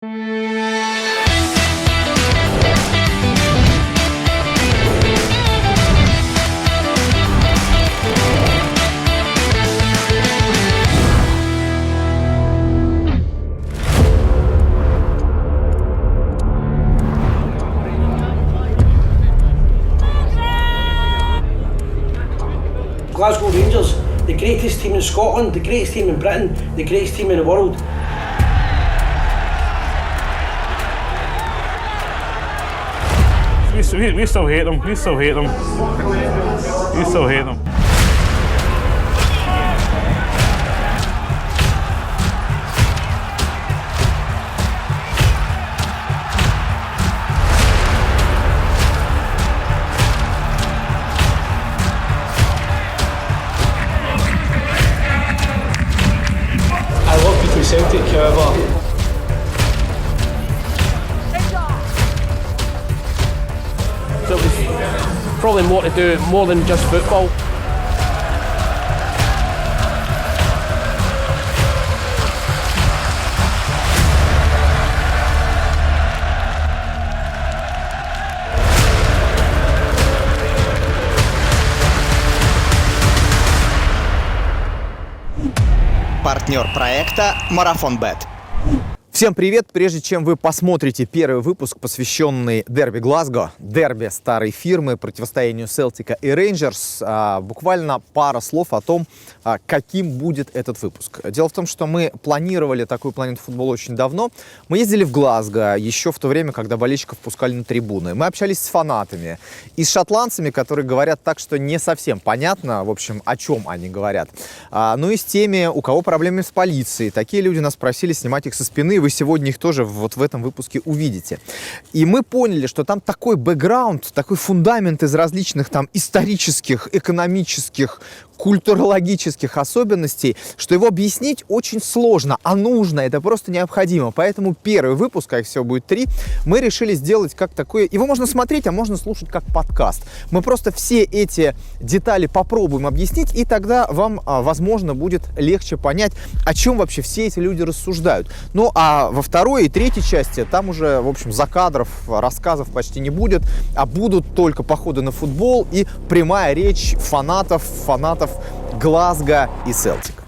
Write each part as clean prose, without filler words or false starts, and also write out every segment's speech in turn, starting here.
Glasgow Rangers, the greatest team in Scotland, the greatest team in Britain, the greatest team in the world. We still hate them. We still hate them. We still hate them. I love people Celtic, however. So it was probably more to do more than just football. Партнер проекта «Марафонбет». Всем привет! Прежде чем вы посмотрите первый выпуск, посвященный дерби Глазго, дерби старой фирмы, противостоянию Селтика и Рейнджерс, буквально пара слов о том, каким будет этот выпуск. Дело в том, что мы планировали такую планету футбола очень давно. Мы ездили в Глазго еще в то время, когда болельщиков пускали на трибуны. Мы общались с фанатами и с шотландцами, которые говорят так, что не совсем понятно, в общем, о чем они говорят. Ну и с теми, у кого проблемы с полицией. Такие люди нас просили снимать их со спины, и вы сегодня их тоже вот в этом выпуске увидите. И мы поняли, что там такой бэкграунд, такой фундамент из различных там исторических, экономических, культурологических особенностей, что его объяснить очень сложно, а нужно, это просто необходимо. Поэтому первый выпуск, а их всего будет 3, мы решили сделать как такое... Его можно смотреть, а можно слушать как подкаст. Мы просто все эти детали попробуем объяснить, и тогда вам, возможно, будет легче понять, о чем вообще все эти люди рассуждают. Ну, а во второй и третьей части там уже, в общем, закадров, рассказов почти не будет, а будут только походы на футбол и прямая речь фанатов Глазго и Селтика.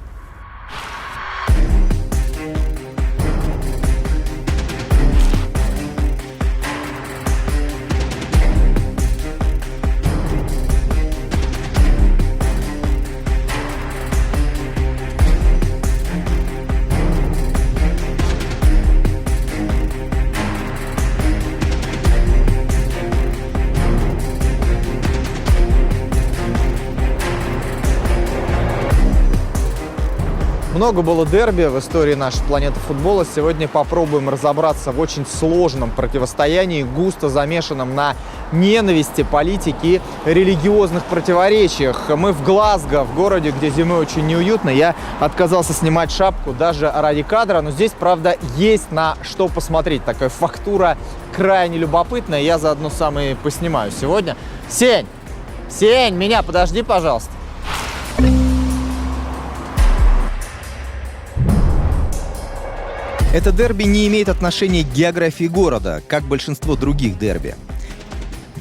Много было дерби в истории нашей планеты футбола. Сегодня попробуем разобраться в очень сложном противостоянии, густо замешанном на ненависти, политике и религиозных противоречиях. Мы в Глазго, в городе, где зимой очень неуютно. Я отказался снимать шапку даже ради кадра, но здесь, правда, есть на что посмотреть. Такая фактура крайне любопытная. Я заодно сам и поснимаю сегодня. Сень, меня подожди, пожалуйста. Это дерби не имеет отношения к географии города, как большинство других дерби.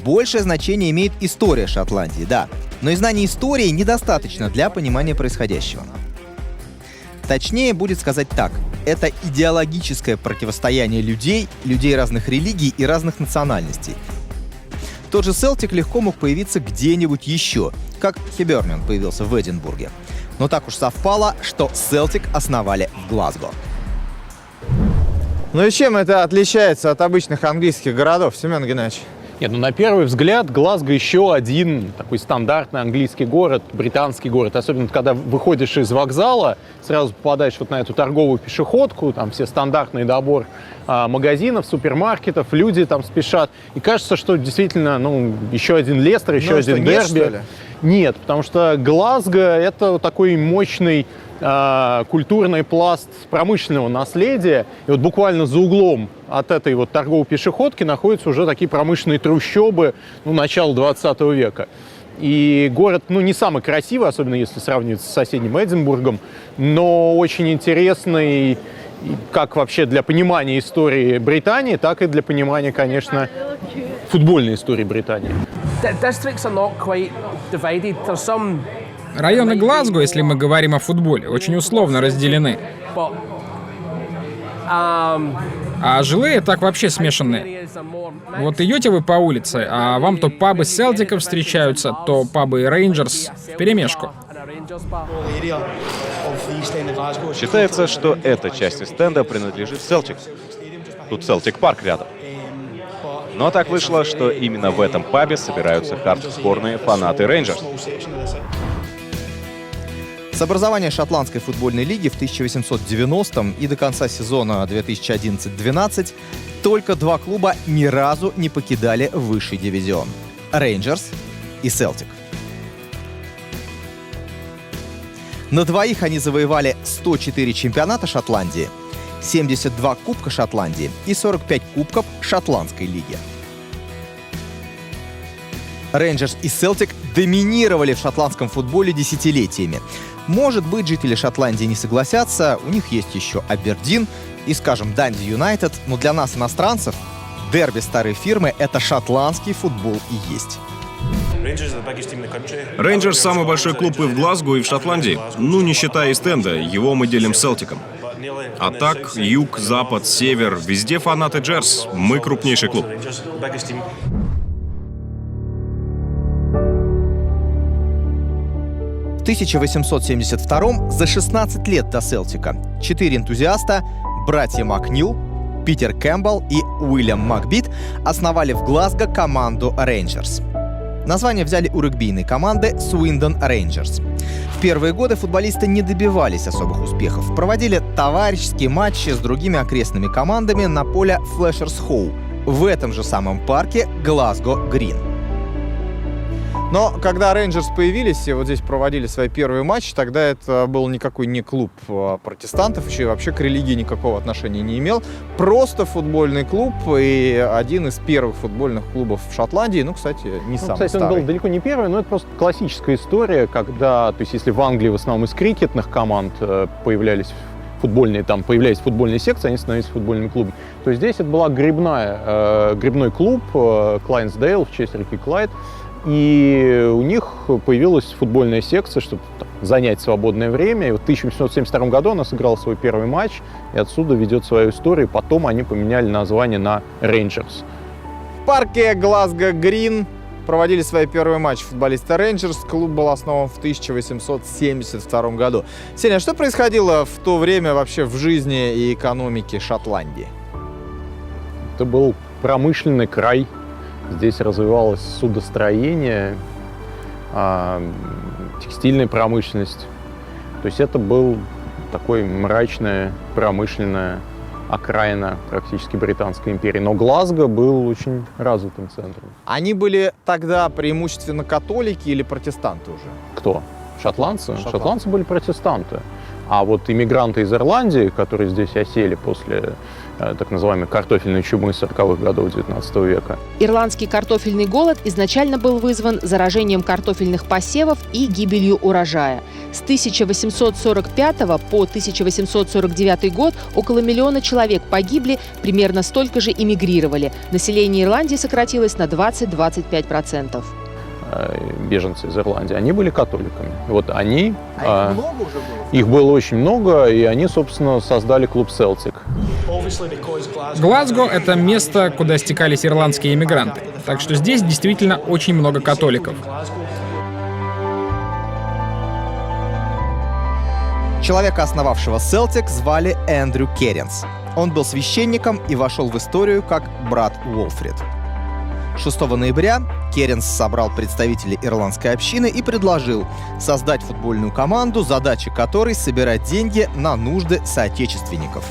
Большее значение имеет история Шотландии, да, но и знания истории недостаточно для понимания происходящего. Точнее будет сказать так, это идеологическое противостояние людей разных религий и разных национальностей. Тот же Селтик легко мог появиться где-нибудь еще, как Хибернин появился в Эдинбурге. Но так уж совпало, что Селтик основали в Глазго. Ну и чем это отличается от обычных английских городов, Семен Геннадьевич? Нет, ну на первый взгляд Глазго еще один такой стандартный английский город, британский город. Особенно, когда выходишь из вокзала, сразу попадаешь вот на эту торговую пешеходку, там все стандартный добор магазинов, супермаркетов, люди там спешат. И кажется, что действительно, еще один Лестер, еще один дерби. Что ли? Нет, потому что Глазго — это такой мощный культурный пласт промышленного наследия. И вот буквально за углом от этой вот торговой пешеходки находятся уже такие промышленные трущобы начала 20 века. И город, не самый красивый, особенно если сравнивать с соседним Эдинбургом, но очень интересный как вообще для понимания истории Британии, так и для понимания, конечно, футбольной истории Британии. Districts are not quite divided. There's some, Районы Глазго, если мы говорим о футболе, очень условно разделены. but А жилые так вообще смешанные. areas are more. Вот идете вы по улице, а вам то пабы Селтиков встречаются, то пабы Рейнджерс вперемешку. And a Rangers bar. Считается, что эта часть стенда принадлежит Селтик. Тут Селтик Парк рядом. Но так вышло, что именно в этом пабе собираются хардкорные фанаты Рейнджерс. С образования шотландской футбольной лиги в 1890-м и до конца сезона 2011-12 только два клуба ни разу не покидали высший дивизион — Рейнджерс и Селтик. На двоих они завоевали 104 чемпионата Шотландии, 72 Кубка Шотландии и 45 Кубков Шотландской лиги. Рейнджерс и Селтик доминировали в шотландском футболе десятилетиями. Может быть, жители Шотландии не согласятся, у них есть еще Абердин и, скажем, Данди Юнайтед, но для нас, иностранцев, дерби старой фирмы — это шотландский футбол и есть. Рейнджерс — самый большой клуб и в Глазго, и в Шотландии. Ну, не считая Истенда, его мы делим с Селтиком. А так, юг, запад, север, везде фанаты Джерс. Мы крупнейший клуб. В 1872-м, за 16 лет до Селтика, 4 энтузиаста, братья Макнил, Питер Кэмпбелл и Уильям Макбит, основали в Глазго команду Рейнджерс. Название взяли у регбийной команды Swindon Rangers. В первые годы футболисты не добивались особых успехов. Проводили товарищеские матчи с другими окрестными командами на поле Флэшерс Хоу, в этом же самом парке Глазго Грин. Но когда Рейнджерс появились и вот здесь проводили свои первые матчи, тогда это был никакой не клуб протестантов, еще и вообще к религии никакого отношения не имел. Просто футбольный клуб и один из первых футбольных клубов в Шотландии. Ну, кстати, не самый Кстати, старый. он был далеко не первый, но это просто классическая история, когда, то есть если в Англии в основном из крикетных команд появлялись футбольные секции, они становились футбольными клубами, то здесь это была гребной клуб Клайнсдейл в честь реки Клайд. И у них появилась футбольная секция, чтобы занять свободное время. И вот в 1872 году она сыграла свой первый матч, и отсюда ведет свою историю. Потом они поменяли название на Рейнджерс. В парке Глазго Грин проводили свои первые матчи футболисты Рейнджерс. Клуб был основан в 1872 году. Сеня, что происходило в то время вообще в жизни и экономике Шотландии? Это был промышленный край. Здесь развивалось судостроение, текстильная промышленность. То есть это был такой мрачная промышленная окраина практически Британской империи. Но Глазго был очень развитым центром. Они были тогда преимущественно католики или протестанты уже? Кто? Шотландцы? Шотландцы были протестанты. А вот иммигранты из Ирландии, которые здесь осели после так называемой картофельной чумы 40-х годов 19 века. Ирландский картофельный голод изначально был вызван заражением картофельных посевов и гибелью урожая. С 1845 по 1849 год около 1 миллиона человек погибли, примерно столько же эмигрировали. Население Ирландии сократилось на 20-25%. Беженцы из Ирландии, они были католиками. Вот они... их много уже было? Их было очень много, и они, собственно, создали клуб «Селтик». Глазго — это место, куда стекались ирландские иммигранты. Так что здесь действительно очень много католиков. Человека, основавшего Селтик, звали Эндрю Керенс. Он был священником и вошел в историю как брат Уолфрид. 6 ноября Керенс собрал представителей ирландской общины и предложил создать футбольную команду, задача которой — собирать деньги на нужды соотечественников.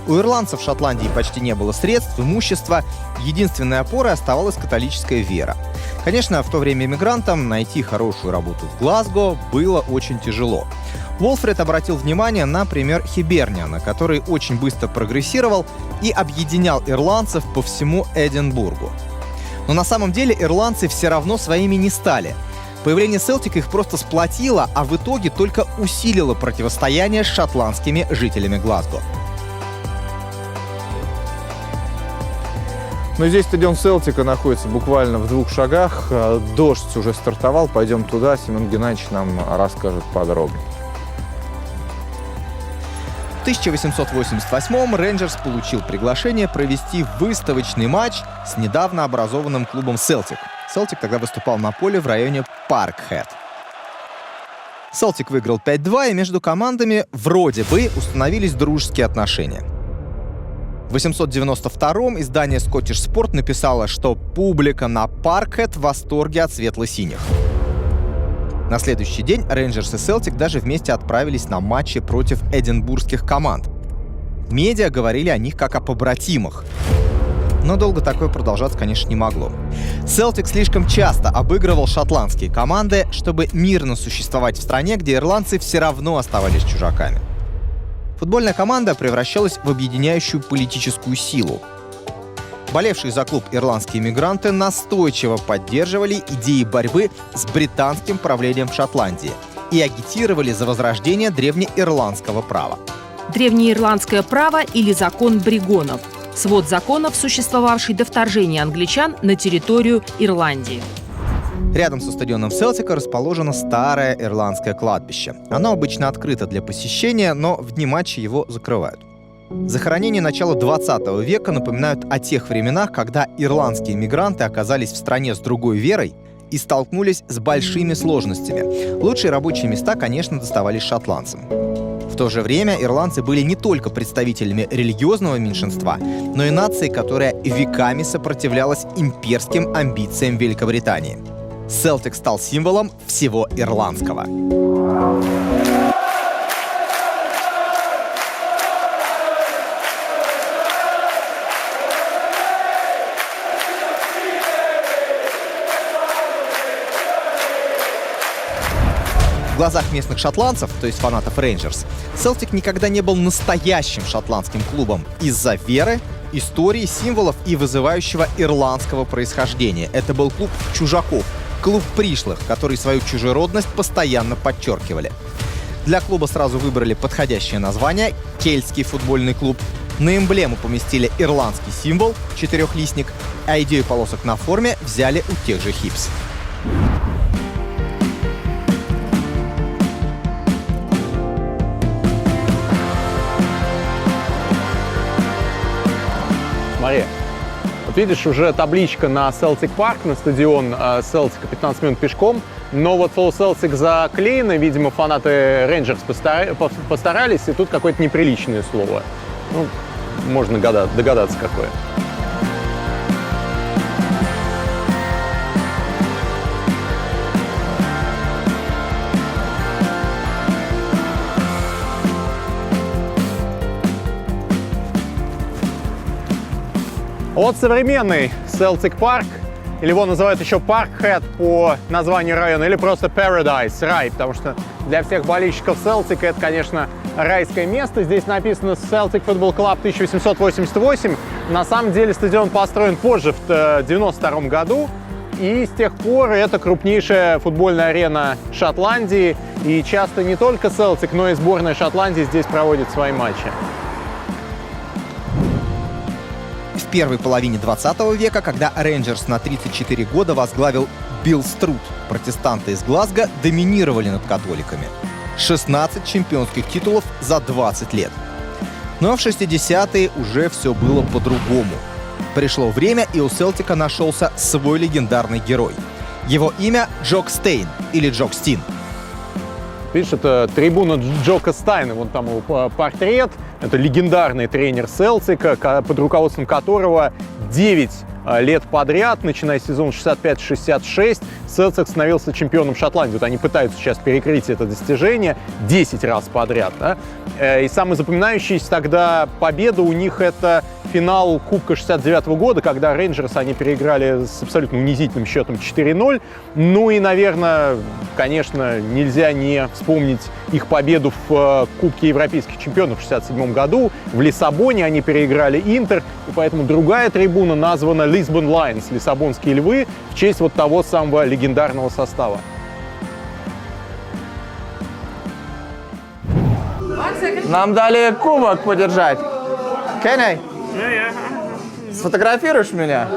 У ирландцев в Шотландии почти не было средств, имущества. Единственной опорой оставалась католическая вера. Конечно, в то время иммигрантам найти хорошую работу в Глазго было очень тяжело. Уолфрид обратил внимание на пример Хиберниана, который очень быстро прогрессировал и объединял ирландцев по всему Эдинбургу. Но на самом деле ирландцы все равно своими не стали. Появление Селтика их просто сплотило, а в итоге только усилило противостояние с шотландскими жителями Глазго. Но здесь стадион Селтика находится буквально в 2 шагах. Дождь уже стартовал, пойдем туда, Семен Геннадьевич нам расскажет подробнее. В 1888-м Рейнджерс получил приглашение провести выставочный матч с недавно образованным клубом Селтик. Селтик тогда выступал на поле в районе Паркхед. Селтик выиграл 5-2, и между командами вроде бы установились дружеские отношения. В 892-м издание Scottish Sport написало, что публика на Паркхед в восторге от светло-синих. На следующий день Рейнджерс и Селтик даже вместе отправились на матчи против эдинбургских команд. Медиа говорили о них как о побратимах. Но долго такое продолжаться, конечно, не могло. Селтик слишком часто обыгрывал шотландские команды, чтобы мирно существовать в стране, где ирландцы все равно оставались чужаками. Футбольная команда превращалась в объединяющую политическую силу. Болевшие за клуб ирландские мигранты настойчиво поддерживали идеи борьбы с британским правлением в Шотландии и агитировали за возрождение древнеирландского права. Древнеирландское право или закон Бригонов – свод законов, существовавший до вторжения англичан на территорию Ирландии. Рядом со стадионом Селтика расположено старое ирландское кладбище. Оно обычно открыто для посещения, но в дни матча его закрывают. Захоронения начала 20 века напоминают о тех временах, когда ирландские мигранты оказались в стране с другой верой и столкнулись с большими сложностями. Лучшие рабочие места, конечно, доставались шотландцам. В то же время ирландцы были не только представителями религиозного меньшинства, но и нацией, которая веками сопротивлялась имперским амбициям Великобритании. Селтик стал символом всего ирландского. В глазах местных шотландцев, то есть фанатов Рейнджерс, Селтик никогда не был настоящим шотландским клубом из-за веры, истории, символов и вызывающего ирландского происхождения. Это был клуб чужаков, клуб пришлых, которые свою чужеродность постоянно подчеркивали. Для клуба сразу выбрали подходящее название — Кельтский футбольный клуб. На эмблему поместили ирландский символ — четырехлистник, а идею полосок на форме взяли у тех же Хипс. Смотри, вот видишь, уже табличка на Celtic Park, на стадион Селтика 15 минут пешком, но вот слово Celtic заклеено, видимо, фанаты Рейнджерс постарались, и тут какое-то неприличное слово. Ну, можно догадаться, какое. Вот современный Celtic Park, или его называют еще Parkhead по названию района, или просто Paradise, рай, потому что для всех болельщиков Celtic это, конечно, райское место. Здесь написано Celtic Football Club 1888. На самом деле стадион построен позже, в 1992 году, и с тех пор это крупнейшая футбольная арена Шотландии, и часто не только Celtic, но и сборная Шотландии здесь проводит свои матчи. В первой половине 20 века, когда Рейнджерс на 34 года возглавил Билл Струт, протестанты из Глазго доминировали над католиками. 16 чемпионских титулов за 20 лет. Но в 60-е уже все было по-другому. Пришло время, и у Селтика нашелся свой легендарный герой. Его имя Джок Стейн, или Джок Стин. Видишь, это трибуна Джока Стайна, вон там его портрет. Это легендарный тренер Селтика, под руководством которого 9 лет подряд, начиная с сезона 65-66, Селтик становился чемпионом Шотландии. Вот они пытаются сейчас перекрыть это достижение 10 раз подряд. Да? И самая запоминающаяся тогда победа у них — это финал Кубка 69 года, когда Рейнджерс они переиграли с абсолютно унизительным счетом 4-0. Ну и, наверное, конечно, нельзя не вспомнить их победу в Кубке европейских чемпионов в 67 году. В Лиссабоне они переиграли Интер, и поэтому другая трибуна названа Lisbon Lions, Лиссабонские львы, в честь вот того самого легендарного состава. Нам дали кубок подержать. Кенни, сфотографируешь меня?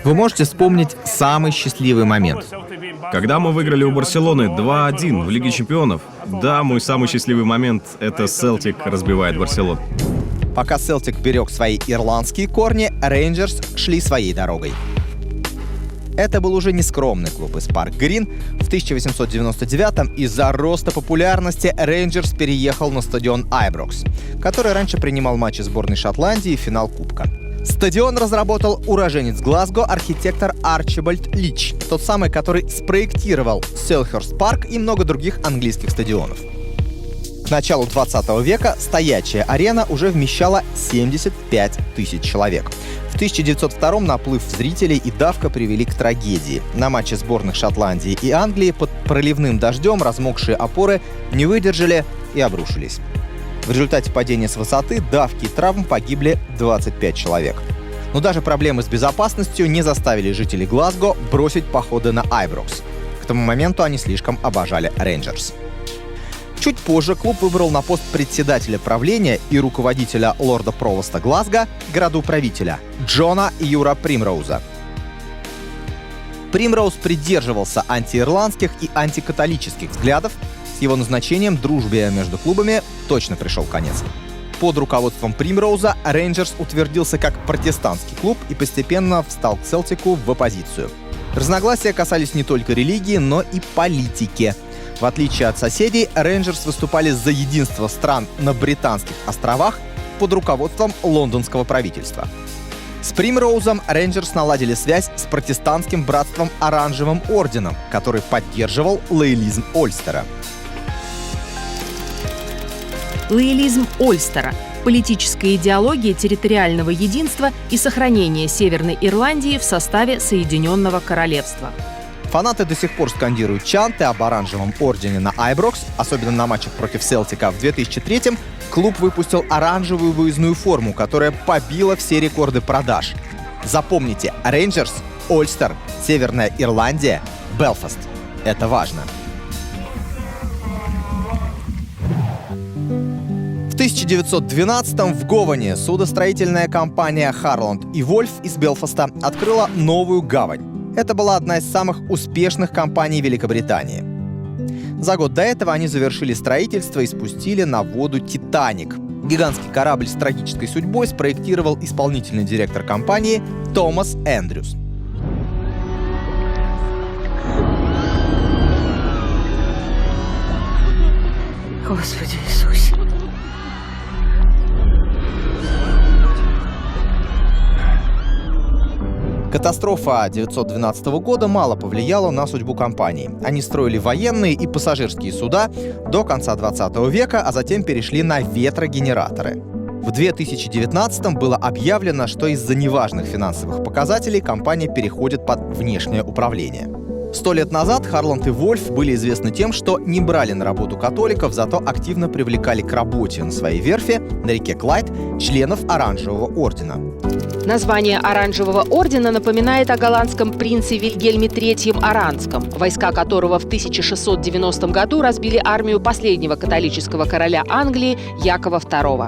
Вы можете вспомнить самый счастливый момент? Когда мы выиграли у Барселоны 2-1 в Лиге Чемпионов, да, мой самый счастливый момент — это Селтик разбивает Барселону. Пока Селтик берег свои ирландские корни, Рейнджерс шли своей дорогой. Это был уже не скромный клуб из Парк-Грин. В 1899-м из-за роста популярности Рейнджерс переехал на стадион Айброкс, который раньше принимал матчи сборной Шотландии и финал Кубка. Стадион разработал уроженец Глазго, архитектор Арчибальд Лич, тот самый, который спроектировал Селхерст Парк и много других английских стадионов. К началу 20 века стоячая арена уже вмещала 75 тысяч человек. В 1902-м наплыв зрителей и давка привели к трагедии. На матче сборных Шотландии и Англии под проливным дождем размокшие опоры не выдержали и обрушились. В результате падения с высоты, давки и травм погибли 25 человек. Но даже проблемы с безопасностью не заставили жителей Глазго бросить походы на Айброкс. К тому моменту они слишком обожали Рейнджерс. Чуть позже клуб выбрал на пост председателя правления и руководителя лорда-провоста Глазго градоуправителя Джона Юра Примроуза. Примроуз придерживался антиирландских и антикатолических взглядов. С его назначением дружбе между клубами точно пришел конец. Под руководством Примроуза Рейнджерс утвердился как протестантский клуб и постепенно встал к Селтику в оппозицию. Разногласия касались не только религии, но и политики. В отличие от соседей, Рейнджерс выступали за единство стран на Британских островах под руководством лондонского правительства. С Примроузом Рейнджерс наладили связь с протестантским братством Оранжевым орденом, который поддерживал лоялизм Ольстера. Лоялизм Ольстера – политическая идеология территориального единства и сохранения Северной Ирландии в составе Соединенного Королевства. Фанаты до сих пор скандируют чанты об Оранжевом ордене на Айброкс, особенно на матчах против Селтика. В 2003-м клуб выпустил оранжевую выездную форму, которая побила все рекорды продаж. Запомните, Рейнджерс, Ольстер, Северная Ирландия, Белфаст. Это важно. В 1912-м в Говане судостроительная компания Харланд и Вольф из Белфаста открыла новую гавань. Это была одна из самых успешных компаний Великобритании. За год до этого они завершили строительство и спустили на воду «Титаник». Гигантский корабль с трагической судьбой спроектировал исполнительный директор компании Томас Эндрюс. Господи Иисусе. Катастрофа 1912 года мало повлияла на судьбу компании. Они строили военные и пассажирские суда до конца 20 века, а затем перешли на ветрогенераторы. В 2019-м было объявлено, что из-за неважных финансовых показателей компания переходит под внешнее управление. 100 лет назад Харланд и Вольф были известны тем, что не брали на работу католиков, зато активно привлекали к работе на своей верфи на реке Клайд членов Оранжевого ордена. Название Оранжевого ордена напоминает о голландском принце Вильгельме III Оранском, войска которого в 1690 году разбили армию последнего католического короля Англии Якова II.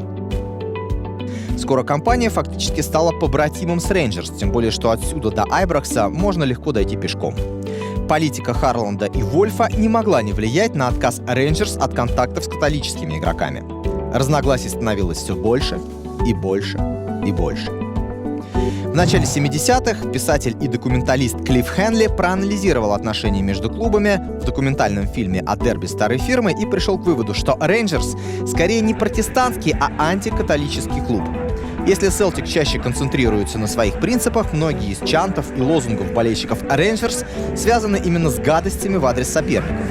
Скоро компания фактически стала побратимом с Рейнджерс, тем более что отсюда до Айброкса можно легко дойти пешком. Политика Харланда и Вольфа не могла не влиять на отказ Рейнджерс от контактов с католическими игроками. Разногласий становилось все больше и больше и больше. В начале 70-х писатель и документалист Клифф Хенли проанализировал отношения между клубами в документальном фильме о дерби старой фирмы и пришел к выводу, что Рейнджерс скорее не протестантский, а антикатолический клуб. Если Селтик чаще концентрируется на своих принципах, многие из чантов и лозунгов болельщиков Рейнджерс связаны именно с гадостями в адрес соперников.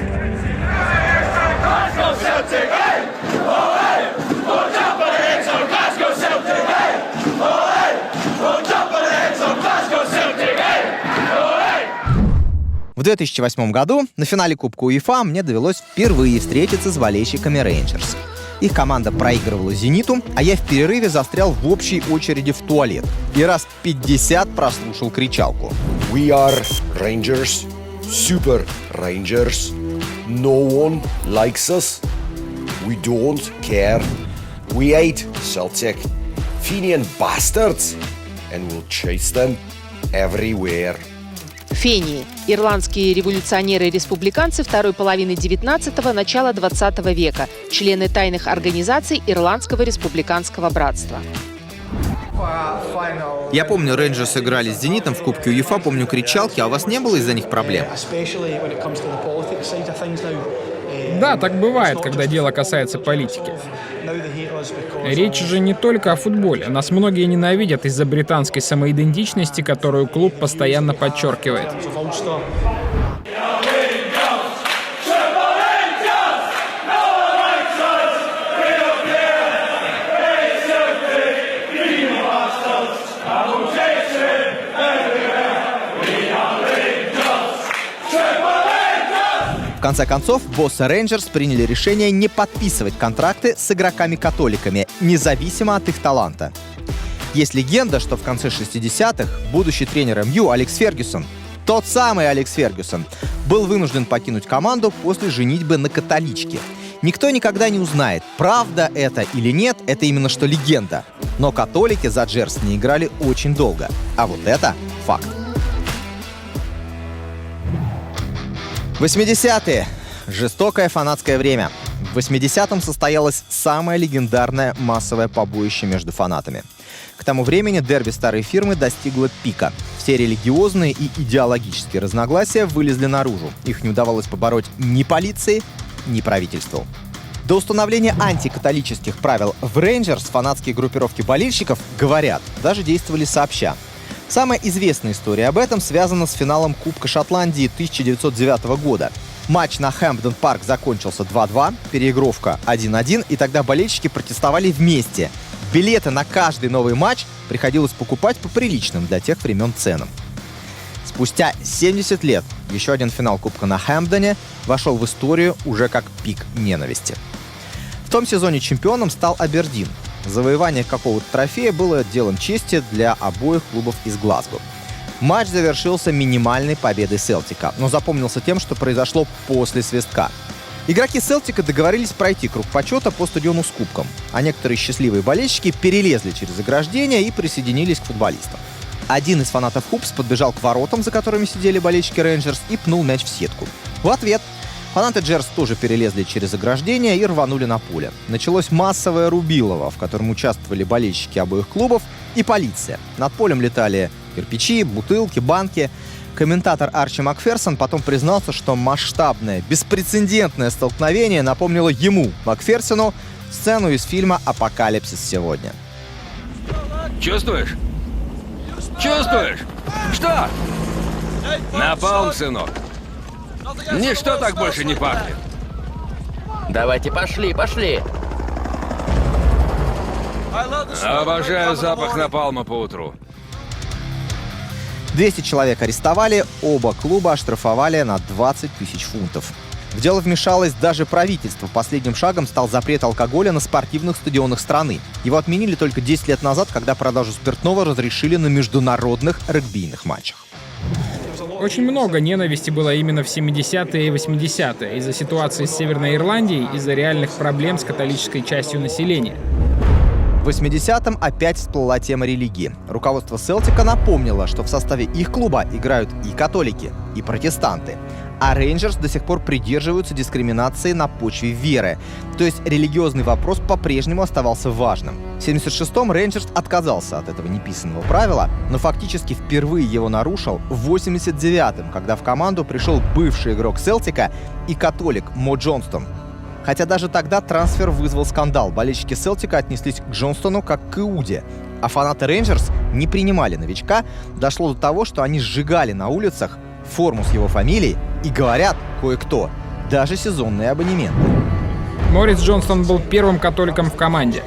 В 2008 году на финале Кубка УЕФА мне довелось впервые встретиться с болельщиками Рейнджерс. Их команда проигрывала «Зениту», а я в перерыве застрял в общей очереди в туалет и раз 50 прослушал кричалку. We are Rangers, Super Rangers, No one likes us. We don't care. We hate Celtic. Fenian bastards. And we'll chase them everywhere. Фении – ирландские революционеры-республиканцы второй половины 19-го, начала 20 века, члены тайных организаций Ирландского республиканского братства. Я помню, Рейнджерс играли с «Зенитом» в Кубке УЕФА, помню кричалки, а у вас не было из-за них проблем? Да, так бывает, когда дело касается политики. Речь же не только о футболе. Нас многие ненавидят из-за британской самоидентичности, которую клуб постоянно подчеркивает. В конце концов, боссы Рейнджерс приняли решение не подписывать контракты с игроками-католиками, независимо от их таланта. Есть легенда, что в конце 60-х будущий тренер МЮ Алекс Фергюсон, тот самый Алекс Фергюсон, был вынужден покинуть команду после женитьбы на католичке. Никто никогда не узнает, правда это или нет, это именно что легенда. Но католики за Джерс не играли очень долго. А вот это факт. 80-е. Жестокое фанатское время. В 80-м состоялось самое легендарное массовое побоище между фанатами. К тому времени дерби старой фирмы достигло пика. Все религиозные и идеологические разногласия вылезли наружу. Их не удавалось побороть ни полиции, ни правительству. До установления антикатолических правил в Рейнджерс фанатские группировки болельщиков, говорят, даже действовали сообща. Самая известная история об этом связана с финалом Кубка Шотландии 1909 года. Матч на Хэмпден-парк закончился 2-2, переигровка 1-1, и тогда болельщики протестовали вместе. Билеты на каждый новый матч приходилось покупать по приличным для тех времен ценам. Спустя 70 лет еще один финал Кубка на Хэмпдене вошел в историю уже как пик ненависти. В том сезоне чемпионом стал Абердин. Завоевание какого-то трофея было делом чести для обоих клубов из Глазго. Матч завершился минимальной победой Селтика, но запомнился тем, что произошло после свистка. Игроки Селтика договорились пройти круг почета по стадиону с кубком, а некоторые счастливые болельщики перелезли через ограждение и присоединились к футболистам. Один из фанатов Хупс подбежал к воротам, за которыми сидели болельщики Рейнджерс, и пнул мяч в сетку. В ответ фанаты Джерс тоже перелезли через ограждение и рванули на поле. Началось массовое рубилово, в котором участвовали болельщики обоих клубов и полиция. Над полем летали кирпичи, бутылки, банки. Комментатор Арчи Макферсон потом признался, что масштабное, беспрецедентное столкновение напомнило ему, Макферсону, сцену из фильма «Апокалипсис сегодня». Чувствуешь? Чувствуешь? Что? Напалм, сынок. Ничто так больше не пахнет. Давайте пошли, пошли. Обожаю запах напалма по утру. 200 человек арестовали, оба клуба оштрафовали на 20 тысяч фунтов. В дело вмешалось даже правительство. Последним шагом стал запрет алкоголя на спортивных стадионах страны. Его отменили только 10 лет назад, когда продажу спиртного разрешили на международных регбийных матчах. Очень много ненависти было именно в 70-е и 80-е из-за ситуации с Северной Ирландией, из-за реальных проблем с католической частью населения. В 80-м опять всплыла тема религии. Руководство Селтика напомнило, что в составе их клуба играют и католики, и протестанты. А Рейнджерс до сих пор придерживаются дискриминации на почве веры. То есть религиозный вопрос по-прежнему оставался важным. В 76-м Рейнджерс отказался от этого неписанного правила, но фактически впервые его нарушил в 89-м, когда в команду пришел бывший игрок Селтика и католик Мо Джонстон. Хотя даже тогда трансфер вызвал скандал. Болельщики Селтика отнеслись к Джонстону как к Иуде. А фанаты Рейнджерс не принимали новичка. Дошло до того, что они сжигали на улицах форму с его фамилией и, говорят, кое-кто, даже сезонные абонементы. Морис Джонстон был первым католиком в команде.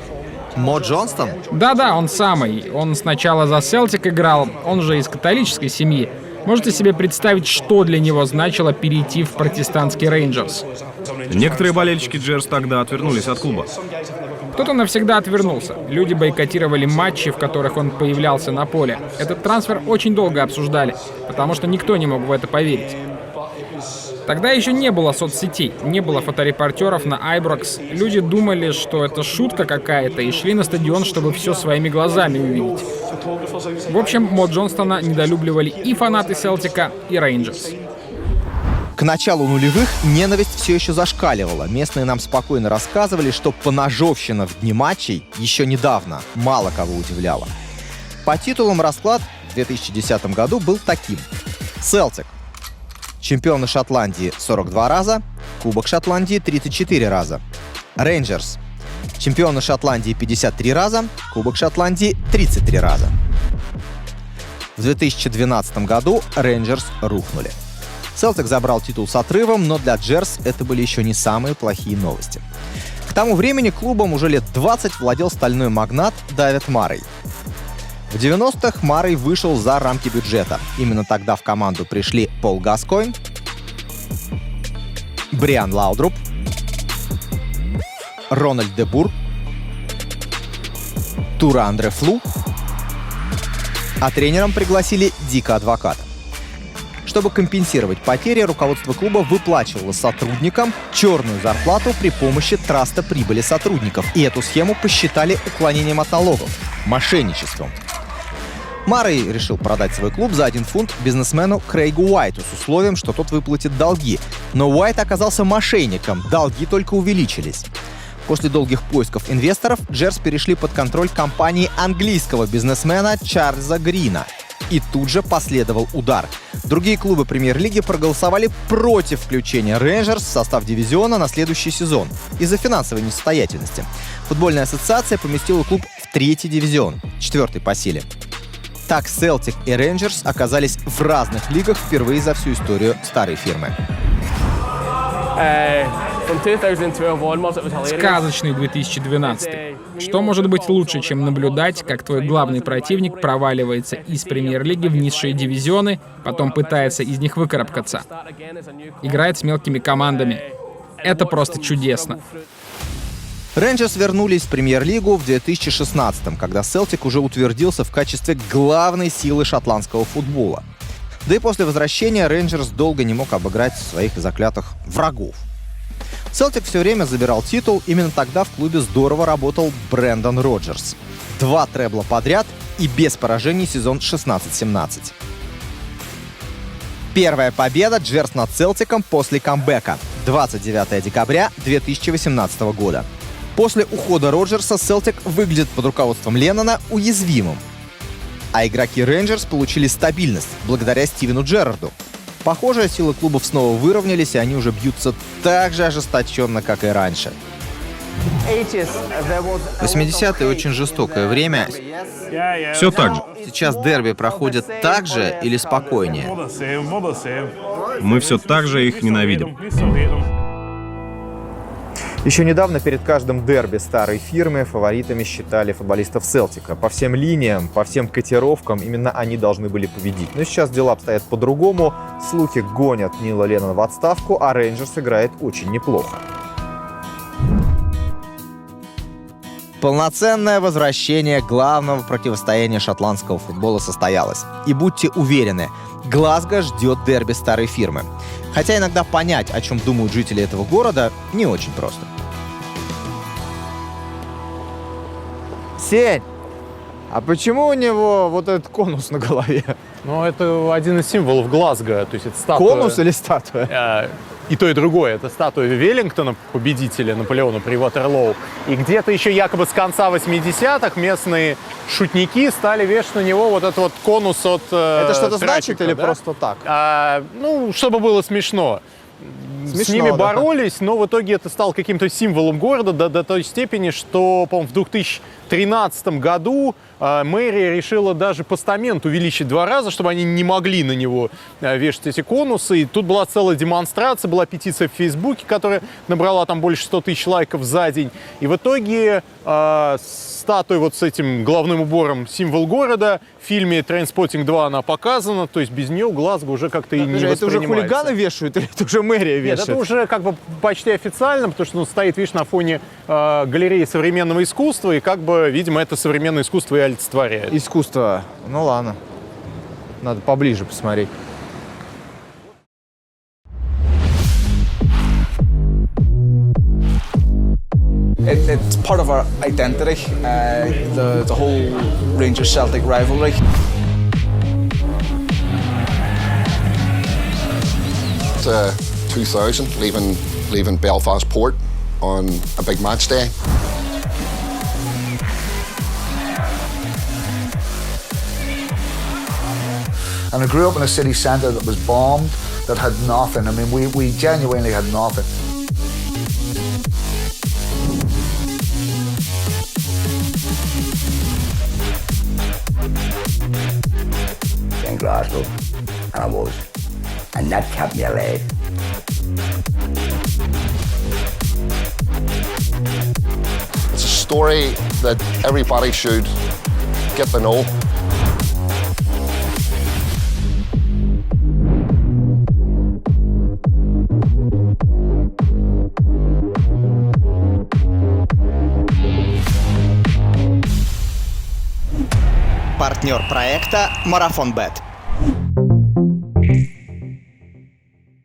Мо Джонстон? Да-да, он самый. Он сначала за Селтик играл, он же из католической семьи. Можете себе представить, что для него значило перейти в протестантский Рейнджерс? Некоторые болельщики Джерс тогда отвернулись от клуба. Кто-то навсегда отвернулся. Люди бойкотировали матчи, в которых он появлялся на поле. Этот трансфер очень долго обсуждали, потому что никто не мог в это поверить. Тогда еще не было соцсетей, не было фоторепортеров на Айброкс. Люди думали, что это шутка какая-то, и шли на стадион, чтобы все своими глазами увидеть. В общем, Мо Джонстона недолюбливали и фанаты Селтика, и Рейнджерс. К началу нулевых ненависть все еще зашкаливала. Местные нам спокойно рассказывали, что поножовщина в дни матчей еще недавно мало кого удивляла. По титулам расклад в 2010 году был таким. Селтик. Чемпионы Шотландии 42 раза, Кубок Шотландии 34 раза. Рейнджерс. Чемпионы Шотландии 53 раза, Кубок Шотландии 33 раза. В 2012 году Рейнджерс рухнули. Селтик забрал титул с отрывом, но для Джерс это были еще не самые плохие новости. К тому времени клубом уже лет 20 владел стальной магнат Дэвид Маррей. В 90-х Маррей вышел за рамки бюджета. Именно тогда в команду пришли Пол Гаскойн, Бриан Лаудруп, Рональд де Бур, Тура Андре Флу, а тренером пригласили Дика Адвоката. Чтобы компенсировать потери, руководство клуба выплачивало сотрудникам черную зарплату при помощи траста прибыли сотрудников. И эту схему посчитали уклонением от налогов, мошенничеством. Маррей решил продать свой клуб за 1 фунт бизнесмену Крейгу Уайту с условием, что тот выплатит долги. Но Уайт оказался мошенником, долги только увеличились. После долгих поисков инвесторов Джерс перешли под контроль компании английского бизнесмена Чарльза Грина. И тут же последовал удар. Другие клубы премьер-лиги проголосовали против включения Рейнджерс в состав дивизиона на следующий сезон из-за финансовой несостоятельности. Футбольная ассоциация поместила клуб в 3-й дивизион, 4-й по силе. Так Селтик и Рейнджерс оказались в разных лигах впервые за всю историю старой фирмы. Сказочный 2012. Что может быть лучше, чем наблюдать, как твой главный противник проваливается из премьер-лиги в низшие дивизионы, потом пытается из них выкарабкаться? Играет с мелкими командами. Это просто чудесно. Рейнджерс вернулись в премьер-лигу в 2016-м, когда Селтик уже утвердился в качестве главной силы шотландского футбола. Да и после возвращения Рейнджерс долго не мог обыграть своих заклятых врагов. Селтик все время забирал титул, именно тогда в клубе здорово работал Брэндон Роджерс. 2 требла подряд и без поражений сезон 16-17. Первая победа Джерс над Селтиком после камбэка. 29 декабря 2018 года. После ухода Роджерса Селтик выглядит под руководством Леннона уязвимым. А игроки Рейнджерс получили стабильность благодаря Стивену Джерарду. Похоже, силы клубов снова выровнялись, и они уже бьются так же ожесточенно, как и раньше. 80-е очень жестокое время. Все так же. Сейчас дерби проходят так же или спокойнее? Мы все так же их ненавидим. Еще недавно перед каждым дерби старой фирмы фаворитами считали футболистов Селтика. По всем линиям, по всем котировкам именно они должны были победить. Но сейчас дела обстоят по-другому. Слухи гонят Нила Леннона в отставку, а Рейнджерс играет очень неплохо. Полноценное возвращение главного противостояния шотландского футбола состоялось. И будьте уверены, Глазго ждет дерби старой фирмы. Хотя иногда понять, о чем думают жители этого города, не очень просто. Сень, а почему у него вот этот конус на голове? Ну, это один из символов Глазго. То есть это статуя... Конус или статуя? И то, и другое. Это статуя Веллингтона, победителя Наполеона при Ватерлоу. И где-то еще якобы с конца 80-х местные шутники стали вешать на него вот этот вот конус от Это что-то значит или да? просто так? Ну, чтобы было смешно. С ними боролись, но в итоге это стало каким-то символом города до той степени, что, по-моему, в 2013 году мэрия решила даже постамент увеличить 2 раза, чтобы они не могли на него вешать эти конусы. И тут была целая демонстрация, была петиция в Фейсбуке, которая набрала там больше 100 тысяч лайков за день. И в итоге статуя вот с этим головным убором «Символ города» в фильме «Трейнспоттинг 2» она показана, то есть без нее Глазго уже как-то и не воспринимается. Это уже хулиганы вешают или это уже мэрия вешает? Нет, это уже как бы почти официально, потому что стоит, видишь, на фоне галереи современного искусства, и как бы, видимо, это современное искусство и олицетворяет. Искусство. Ну ладно. Надо поближе посмотреть. It's part of our identity, the whole Rangers-Celtic rivalry. 2000, leaving Belfast Port on a big match day. And I grew up in a city centre that was bombed, that had nothing. I mean, we genuinely had nothing. In Glasgow, and I was. And that kept me alive. It's a story that everybody should get to know. Партнер проекта «Марафон Бет».